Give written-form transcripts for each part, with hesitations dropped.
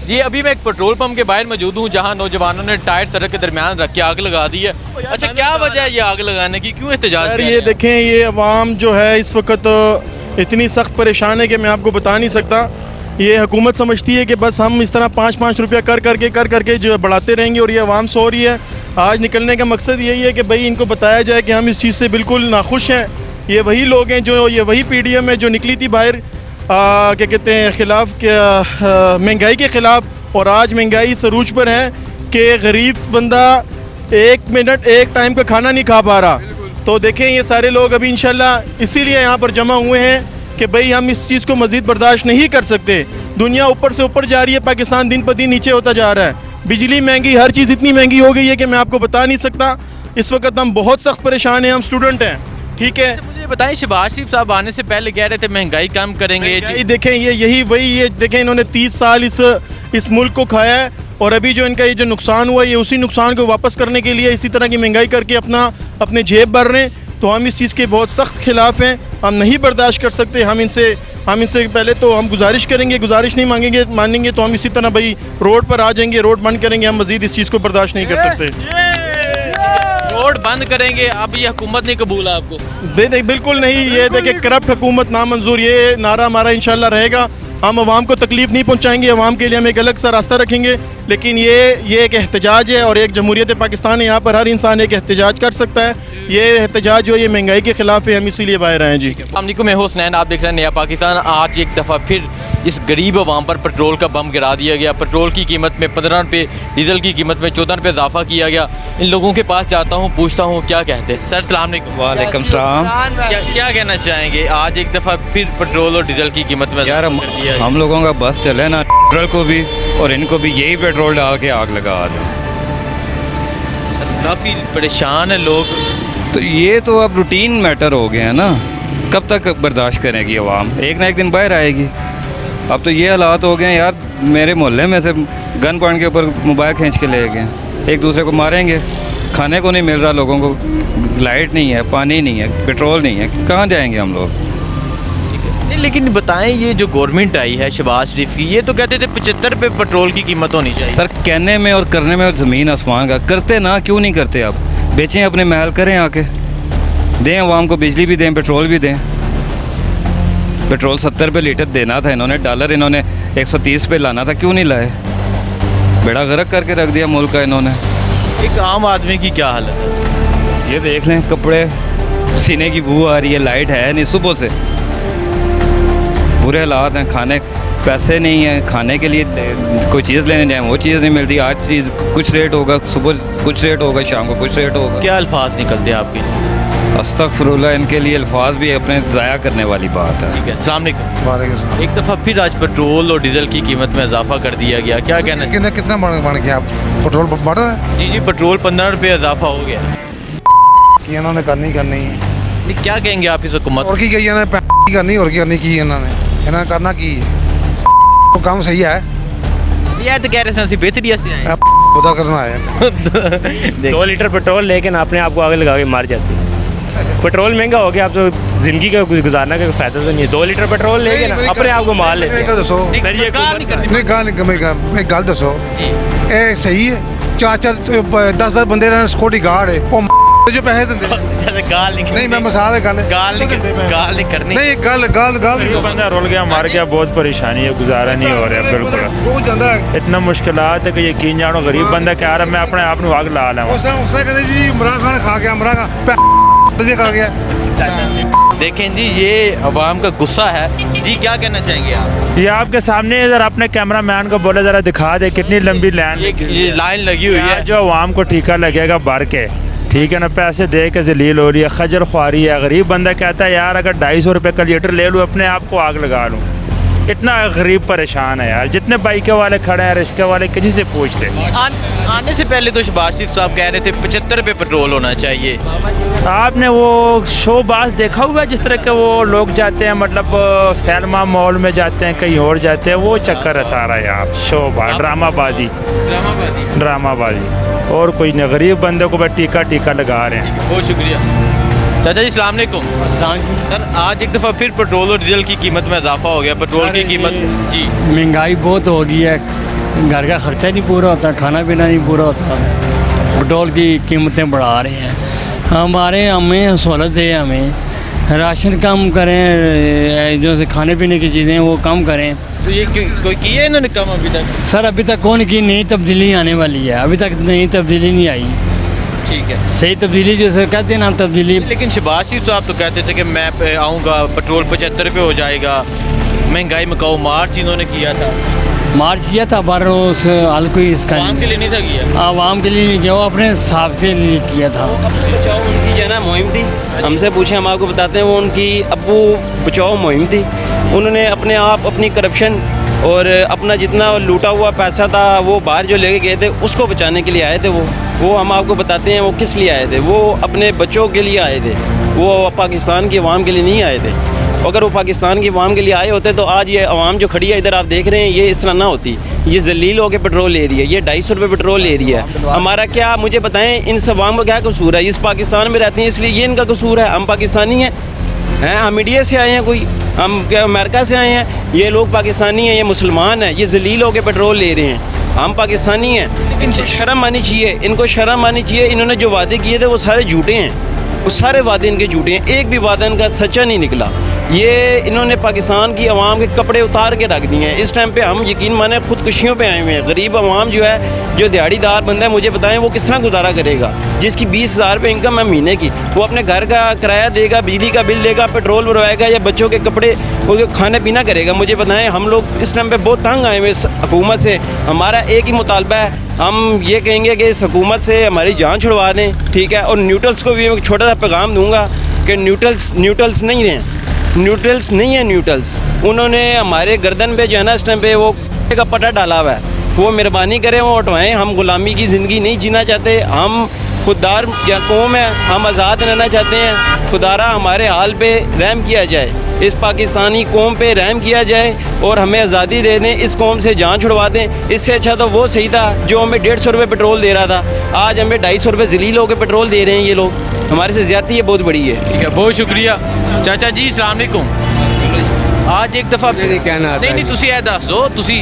जी अभी मैं एक पेट्रोल पंप के बाहर मौजूद हूँ जहाँ नौजवानों ने टायर सड़क के दरमियान रख के आग लगा दी है। अच्छा क्या वजह है ये आग लगाने की, क्यों एहतजाज कर रहे हैं? ये देखें, ये अवाम जो है इस वक्त इतनी सख्त परेशान है कि मैं आपको बता नहीं सकता। ये हुकूमत समझती है कि बस हम इस तरह 5-5 रुपया कर करके जो है बढ़ाते रहेंगे और ये अवाम सो रही है। आज निकलने का मकसद यही है कि भाई इनको बताया जाए कि हम इस चीज़ से बिल्कुल नाखुश हैं। ये वही लोग हैं जो ये वही PDM है जो निकली थी बाहर क्या कहते हैं खिलाफ महंगाई के ख़िलाफ़, और आज महंगाई इस अरूज पर है कि गरीब बंदा एक टाइम का खाना नहीं खा पा रहा। तो देखें ये सारे लोग अभी इंशाल्लाह इसीलिए यहाँ पर जमा हुए हैं कि भाई हम इस चीज़ को मज़ीद बर्दाश्त नहीं कर सकते। दुनिया ऊपर से ऊपर जा रही है, पाकिस्तान दिन ब दिन नीचे होता जा रहा है। बिजली महंगी, हर चीज़ इतनी महंगी हो गई है कि मैं आपको बता नहीं सकता। इस वक्त हम बहुत सख्त परेशान हैं, हम स्टूडेंट हैं, ठीक है। मुझे बताएं, शहबाज शरीफ साहब आने से पहले कह रहे थे महंगाई कम करेंगे। ये देखें ये देखें इन्होंने 30 साल इस मुल्क को खाया है और अभी जो इनका ये जो नुकसान हुआ है ये उसी नुकसान को वापस करने के लिए इसी तरह की महंगाई करके अपने जेब भर रहे हैं। तो हम इस चीज़ के बहुत सख्त खिलाफ़ हैं, हम नहीं बर्दाश्त कर सकते। हम इनसे पहले तो हम गुजारिश करेंगे, गुजारिश नहीं मानेंगे तो हम इसी तरह भाई रोड पर आ जाएंगे, रोड बंद करेंगे। हम मज़ीद इस चीज़ को बर्दाश्त नहीं कर सकते। रोड बंद करेंगे। अब ये हुकूमत नहीं कबूल है आपको? दे बिल्कुल नहीं। ये देखिए करप्ट हुकूमत नामंजूर, ये नारा हमारा इंशाल्लाह रहेगा। हम आवाम को तकलीफ़ नहीं पहुंचाएंगे, आवाम के लिए हम एक अलग सा रास्ता रखेंगे। लेकिन ये एक एहतजाज है और एक जमहूरियत पाकिस्तान है, यहाँ पर हर इंसान एक एहतजाज कर सकता है। ये एहतजाज जो ये महंगाई के ख़िलाफ़ है, हम इसीलिए बाहर आए हैं। जी अस्सलामुअलैकुम, मैं हुसनैन, आप देख रहे हैं नया पाकिस्तान। आज एक दफ़ा फिर इस गरीब आवाम पर पेट्रोल का बम गिरा दिया गया। पेट्रोल की कीमत में 15 रुपये, डीज़ल की कीमत में 14 रुपये इजाफा किया गया। इन लोगों के पास जाता हूँ, पूछता हूँ क्या कहते हैं। सर सलाम अलैकुम। वालेकुम सलाम। क्या कहना चाहेंगे? आज एक दफ़ा फिर पेट्रोल और डीज़ल की कीमत में यार हम लोगों का बस चले ना, पेट्रोल को भी और इनको भी यही पेट्रोल डाल के आग लगा दें। काफ़ी परेशान है लोग। तो ये तो अब रूटीन मैटर हो गया है ना, कब तक बर्दाश्त करेगी आवाम? एक ना एक दिन बाहर आएगी। अब तो ये हालात हो गए हैं यार, मेरे मोहल्ले में से गन पॉइंट के ऊपर मोबाइल खींच के ले गए, एक दूसरे को मारेंगे। खाने को नहीं मिल रहा लोगों को, लाइट नहीं है, पानी नहीं है, पेट्रोल नहीं है, कहाँ जाएंगे हम लोग? नहीं लेकिन बताएं, ये जो गवर्नमेंट आई है शहबाज शरीफ की, ये तो कहते थे 75 रुपये पेट्रोल की कीमत होनी चाहिए। सर कहने में और करने में ज़मीन आसमान का। करते ना, क्यों नहीं करते? आप बेचें, अपने महल करें, आके दें आवाम को, बिजली भी दें, पेट्रोल भी दें। पेट्रोल 70 रुपये लीटर देना था इन्होंने, डॉलर इन्होंने 130 पे लाना था, क्यों नहीं लाए? बेड़ा गर्क करके रख दिया मुल्क का इन्होंने। एक आम आदमी की क्या हालत है? ये देख लें, कपड़े सीने की बू आ रही है, लाइट है नहीं सुबह से, बुरे हालात हैं। खाने पैसे नहीं हैं खाने के लिए, कोई चीज़ लेने जाएँ वो चीज़ नहीं मिलती। आज चीज़ कुछ रेट होगा, सुबह कुछ रेट होगा, शाम को कुछ रेट होगा। क्या अल्फाज निकलते हैं आपके लिए? अस्तगफिरुल्लाह, इनके लिए अल्फाज भी अपने ज़ाया करने वाली बात है। ठीक है, अस्सलाम वालेकुम। वालेकुम सलाम। एक दफ़ा फिर आज पेट्रोल और डीजल की कीमत में इजाफा कर दिया गया, क्या कहना है? कितना बढ़ गया? पेट्रोल बढ़ रहा है? जी पेट्रोल 15 रुपये इजाफा हो गया। कि इन्होंने करनी है। नहीं, क्या कहेंगे आप इस हुकूमत? और की करनी और की इन्होंने करना की तो काम सही है। ये तो कह रहे हैं बेहतरी से आए। पता करना है। 2 लीटर पेट्रोल लेकिन अपने आप को आगे लगा के मार जाती है। पेट्रोल महंगा हो गया, अब तो ज़िंदगी का गुजारना का फायदा तो नहीं है। 2 लीटर पेट्रोल लेके ना अपने आप को मार लेते हैं। दसो मैं गल दसो, ये सही है? 4-4 10 बंदे सिक्योरिटी गार्ड है, वो जो पैसे देंगे। गाल नहीं, मैं मसाल गाल नहीं करनी। नहीं, गल बंदा रुल गया, मार गया, बहुत परेशानी है, गुजारा नहीं हो रहा बिल्कुल। बहुत ज़्यादा है, इतना मुश्किलात है कि यकीन जानो, गरीब बंदा क्या रहा, मैं अपने आप को आग ला लाऊं। उसने कहते जी इमरान खान खा गया, इमरान खान खा गया। देखें जी, ये अवाम का गुस्सा है जी। क्या कहना चाहेंगे आप? ये आपके सामने ज़रा अपने कैमरा मैन को बोले ज़रा दिखा दे कितनी लंबी लाइन, ये लाइन लगी हुई है। जो अवाम को टीका लगेगा भर के, ठीक है ना, पैसे दे के जलील हो रही है, खजर ख्वारी है। गरीब बंदा कहता है यार अगर 250 रुपये का लीटर ले लूँ, अपने आप को आग लगा लूँ। इतना गरीब परेशान है यार। जितने बाइक वाले खड़े हैं, रिक्शे वाले, किसी से पूछ ले। आने से पहले तो शहबाज शरीफ साहब कह रहे थे 75 रुपये पेट्रोल होना चाहिए। आपने वो शोबाज देखा हुआ है जिस तरह के वो लोग जाते हैं, मतलब सैलमा मॉल में जाते हैं, कहीं और जाते हैं, वो चक्कर है सारा यार। शोबाज, ड्रामाबाजी, और कोई नहीं। गरीब बंदे को बस टीका लगा रहे हैं। बहुत शुक्रिया चाचा जी। अस्सलाम वालेकुम। सर आज एक दफ़ा फिर पेट्रोल और डीजल की कीमत में इजाफा हो गया। पेट्रोल की कीमत जी, महंगाई बहुत हो गई है, घर का खर्चा नहीं पूरा होता, खाना पीना नहीं पूरा होता, पेट्रोल की कीमतें बढ़ा रहे हैं। हमारे हमें सहूलत है, हमें राशन कम करें, जो से खाने पीने की चीज़ें वो कम करें। तो ये कोई किया है इन्होंने कम अभी तक? सर अभी तक कौन की नई तब्दीली आने वाली है, अभी तक नई तब्दीली नहीं आई। ठीक है, सही तब्दीली जैसे कहते हैं ना तब्दीली। लेकिन शहबाज शरीफ साहब तो कहते थे कि मैं आऊँगा पेट्रोल 75 रुपये हो जाएगा, महंगाई में कहो मार्च इन्होंने किया था। मार्च किया था पर उस हाल कोई इसका आवाम के लिए नहीं था किया। आवाम के लिए नहीं किया, वो अपने हिसाब से लिए किया था। बचाओ उनकी जो है ना मुहिम थी, हमसे पूछे हम आपको बताते हैं, वो उनकी अब्बू बचाओ मुहिम थी। उन्होंने अपने आप अपनी करप्शन और अपना जितना लूटा हुआ पैसा था वो बाहर जो लेके गए थे उसको बचाने के लिए आए थे। वो हम आपको बताते हैं वो किस लिए आए थे। वो अपने बच्चों के लिए आए थे, वो पाकिस्तान की अवाम के लिए नहीं आए थे। अगर वो पाकिस्तान की अवाम के लिए आए होते तो आज ये अवाम जो खड़ी है इधर आप देख रहे हैं ये इस तरह ना होती। ये जलील होकर पेट्रोल ले रही है, ये 250 रुपये पेट्रोल ले रही है। हमारा क्या, मुझे बताएं इन सब अवाम का क्या कसूर है? इस पाकिस्तान में रहती हैं इसलिए ये इनका कसूर है। हम पाकिस्तानी हैं, हम इंडिया से आए हैं, कोई हम क्या अमेरिका से आए हैं? ये लोग पाकिस्तानी हैं, ये मुसलमान हैं, ये जलील होकर पेट्रोल ले रहे हैं। हम पाकिस्तानी हैं, इनको शर्म आनी चाहिए, इनको शर्म आनी चाहिए। इन्होंने जो वादे किए थे वो सारे झूठे हैं, वो सारे वादे इनके झूठे हैं, एक भी वादा इनका सच्चा नहीं निकला। ये इन्होंने पाकिस्तान की आवाम के कपड़े उतार के रख दिए हैं। इस टाइम पे हम यकीन माने खुदकुशियों पे आए हुए हैं। गरीब आवाम जो है, जो दिहाड़ीदार बंदा है, मुझे बताएं वो किस तरह गुजारा करेगा? जिसकी 20,000 रुपये इनकम है महीने की, वो अपने घर का किराया देगा, बिजली का बिल देगा, पेट्रोल भरवाएगा या बच्चों के कपड़े वो खाने पीना करेगा? मुझे बताएं, हम लोग इस टाइम पे बहुत तंग आए हुए इस हुकूमत से। हमारा एक ही मुतालबा है, हम ये कहेंगे कि इस हुकूमत से हमारी जान छुड़वा दें, ठीक है? और न्यूट्रल्स को भी एक छोटा सा पैगाम दूंगा कि न्यूट्रल्स नहीं हैं, न्यूट्रल्स नहीं है न्यूट्रल्स। उन्होंने हमारे गर्दन पे जो है ना इस टाइम पे वो का पटा डाला हुआ है, वो मेहरबानी करें वो उठवाएं। हम गुलामी की ज़िंदगी नहीं जीना चाहते, हम खुददार या कौम है, हम आज़ाद रहना चाहते हैं। खुदारा हमारे हाल पे रहम किया जाए, इस पाकिस्तानी कौम पे रहम किया जाए और हमें आज़ादी दे दें, इस कौम से जान छुड़वा दें। इससे अच्छा तो वो सही था जो हमें 150 रुपये पेट्रोल दे रहा था, आज हमें 250 रुपये जलील होकर पेट्रोल दे रहे हैं ये लोग। हमारे से ज़्यादती ये बहुत बड़ी है। ठीक है, बहुत शुक्रिया चाचा जी। अस्सलाम वालेकुम। आज एक दफ़ा नहीं ਤੁਸੀਂ ਇਹ ਦੱਸ ਦਿਓ, ਤੁਸੀਂ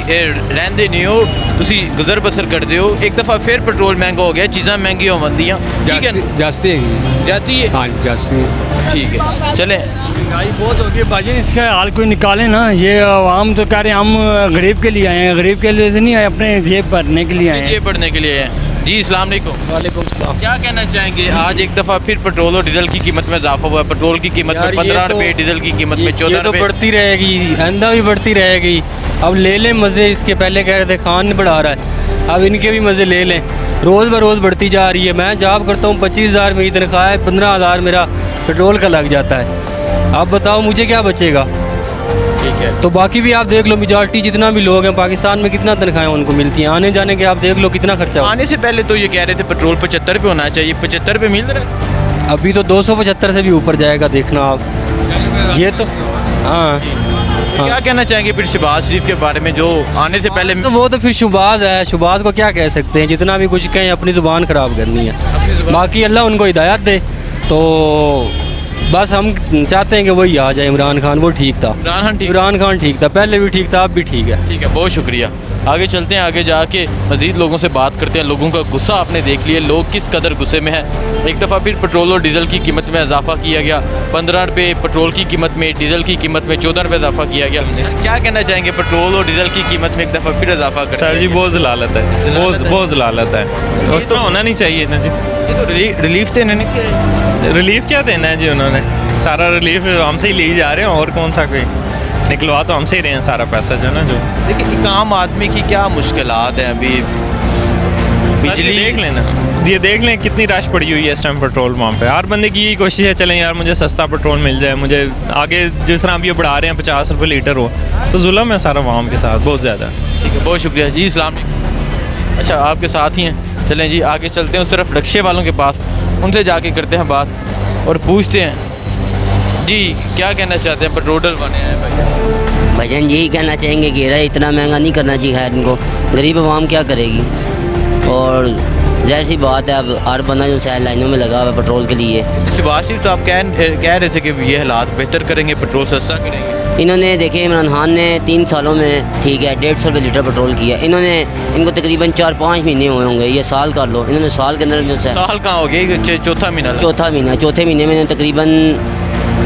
ਰਹਿੰਦੇ ਨਹੀਂ ਹੋ, ਤੁਸੀਂ ਗੁਜ਼ਰ ਬਸਰ ਕਰਦੇ ਹੋ, ਇੱਕ ਦफ़ਾ ਫਿਰ ਪੈਟਰੋਲ ਮਹਿੰਗਾ ਹੋ ਗਿਆ, ਚੀਜ਼ਾਂ ਮਹਿੰਗੀਆਂ ਹੋਵੰਦੀਆਂ, ठीक है? जाती है, जाती है, हाँ जाती है। ठीक है, चलें। महंगाई बहुत हो गई भाजी, इसका हाल कोई निकाले ना। ये आवाम तो कह रहे हैं हम गरीब के लिए आए हैं, गरीब के लिए से नहीं आए, अपने जेब भरने के लिए आए हैं। ये पढ़ने के लिए है जी। अस्सलाम वालेकुम। वालेकुम सलाम। क्या कहना चाहेंगे, आज एक दफ़ा फिर पेट्रोल और डीजल की कीमत में इजाफा हुआ है? पेट्रोल की कीमत में 15 रुपये, डीजल की कीमत में 14 ये तो रुपये। बढ़ती रहेगी, आइंदा भी बढ़ती रहेगी। अब ले लें मज़े, इसके पहले कह रहे थे खान बढ़ा रहा है, अब इनके भी मज़े ले लें। रोज़ ब रोज़ बढ़ती जा रही है। मैं जॉब करता हूँ, 25,000 मेरी तनख्वाह है, 15,000 मेरा पेट्रोल का लग जाता है। अब बताओ मुझे क्या बचेगा? ठीक है, तो बाकी भी आप देख लो, मेजॉरिटी जितना भी लोग हैं पाकिस्तान में कितना तनख्वाहें उनको मिलती हैं, आने जाने के आप देख लो कितना खर्चा हो। आने से पहले तो ये कह रहे थे पेट्रोल 75 रुपये होना चाहिए, 75 रुपये मिल रहा है? अभी तो 275 से भी ऊपर जाएगा, देखना आप। ये तो हाँ, क्या कहना चाहेंगे फिर शहबाज शरीफ के बारे में, जो आने से पहले तो वो तो फिर शुबाज है, शुबाज को क्या कह सकते हैं, जितना भी कुछ कहें अपनी ज़ुबान ख़राब करनी है। बाकी अल्लाह उनको हिदायत दे। तो बस हम चाहते हैं कि वही आ जाए, इमरान खान, वो ठीक था। इमरान खान ठीक था, पहले भी ठीक था, अब भी ठीक है। ठीक है, बहुत शुक्रिया। आगे चलते हैं, आगे जाके मज़ीद लोगों से बात करते हैं। लोगों का गुस्सा आपने देख लिया, लोग किस कदर गुस्से में हैं। एक दफ़ा फिर पेट्रोल और डीज़ल की कीमत में इजाफा किया गया, 15 रुपये पेट्रोल की कीमत में, डीज़ल की कीमत में 14 रुपये इजाफा किया गया। क्या कहना चाहेंगे, पेट्रोल और डीज़ल की कीमत में एक दफ़ा फिर इजाफा कर? सर जी बहुत जलालत है, बहुत जलालत है, उस तरह होना नहीं चाहिए ना जी। ये तो रिलीफ देने नहीं किया, रिलीफ क्या देना है जी, उन्होंने सारा रिलीफ हमसे ही ले जा रहे हैं, और कौन सा कोई निकलवा तो हमसे ही रहे हैं सारा पैसा जो ना। जो देखिए एक आम आदमी की क्या मुश्किलात हैं अभी, बिजली देख लेना, ये देख लें कितनी रश पड़ी हुई है इस टाइम पेट्रोल पंप पे। हर बंदे की यही कोशिश है, चलें यार मुझे सस्ता पेट्रोल मिल जाए, मुझे आगे जिस तरह अब ये बढ़ा रहे हैं 50 रुपये लीटर हो, तो जुल्म है सारा आवाम के साथ बहुत ज़्यादा। ठीक है, बहुत शुक्रिया जी। अस्सलाम वालेकुम। अच्छा, आपके साथ ही हैं, चलें जी आगे चलते हैं, उस तरफ रिक्शे वालों के पास, उनसे जाके करते हैं बात और पूछते हैं जी क्या कहना चाहते हैं। पेट्रोल डलवाने आए भाई। भजन यही कहना चाहेंगे कि इतना महंगा नहीं करना चाहिए, खैर इनको, गरीब आवाम क्या करेगी। और ज़ाहिर सी बात है, अब हर बंदा जो है लाइनों में लगा हुआ है पेट्रोल के लिए। शहबाज शरीफ साहब कह रहे थे कि ये हालात बेहतर करेंगे, पेट्रोल सस्ता करेंगे। इन्होंने देखे इमरान खान ने 3 सालों में ठीक है 150 रुपये लीटर पेट्रोल किया। इनको तकरीबन 4-5 महीने हुए होंगे, ये साल कर लो। इन्होंने साल के अंदर जो है साल कहाँ हो गया, चौथा महीना चौथे महीने में इन्होंने तकरीबन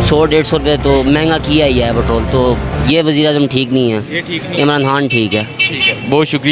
100-150 रुपये तो महंगा किया ही है पेट्रोल। तो ये वज़ीर आज़म ठीक नहीं है, ये ठीक नहीं, इमरान खान ठीक है। ठीक है, बहुत शुक्रिया।